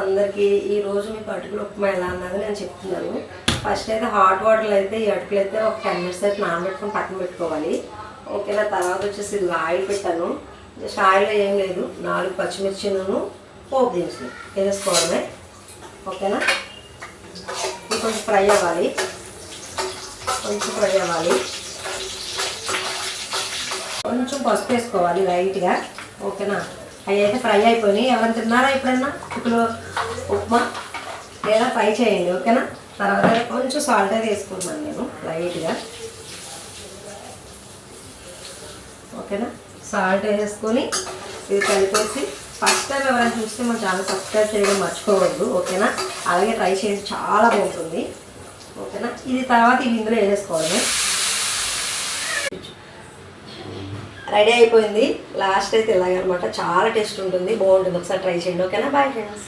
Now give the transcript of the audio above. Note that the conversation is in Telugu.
అందరికీ ఈరోజు మీకు అటుకులు ఉప్మా ఎలా అన్నది నేను చెప్తున్నాను. ఫస్ట్ అయితే హాట్ వాటర్లో అయితే ఈ అటుకులు అయితే ఒక 10 minutes అయితే నానబెట్టుకొని పక్కన పెట్టుకోవాలి. ఓకేనా. తర్వాత వచ్చేసి ఇది ఆయిల్ పెట్టాను. జస్ట్ ఆయిల్లో ఏం లేదు, 4 పచ్చిమిర్చిలను పోపు దినుసులు వేసుకోవడమే. ఓకేనా. ఇది కొంచెం ఫ్రై అవ్వాలి, కొంచెం పసుపు వేసుకోవాలి లైట్గా. ఓకేనా. అవి అయితే ఫ్రై అయిపోయినాయి. ఎవరైనా తిన్నారా ఎప్పుడన్నా అటుకులు ఉప్మా లేదా ఫ్రై చేయండి. ఓకేనా. తర్వాత కొంచెం సాల్ట్ అయితే వేసుకుంటున్నాను నేను లైట్గా. ఓకేనా. సాల్ట్ వేసుకొని ఇది కలిపేసి ఫస్ట్ టైం ఎవరైనా చూస్తే మన ఛానల్ సబ్స్క్రైబ్ చేయడం మర్చిపోవద్దు. ఓకేనా. అలాగే ట్రై చేసి చాలా బాగుంటుంది. ఓకేనా. ఇది తర్వాత ఇవి ఇందులో వేసేసుకోవడమే. రెడీ అయిపోయింది. లాస్ట్ అయితే ఇలాగనమాట, చాలా టేస్ట్ ఉంటుంది, బాగుంటుంది. ఒకసారి ట్రై చేయండి. ఓకేనా. Bye friends.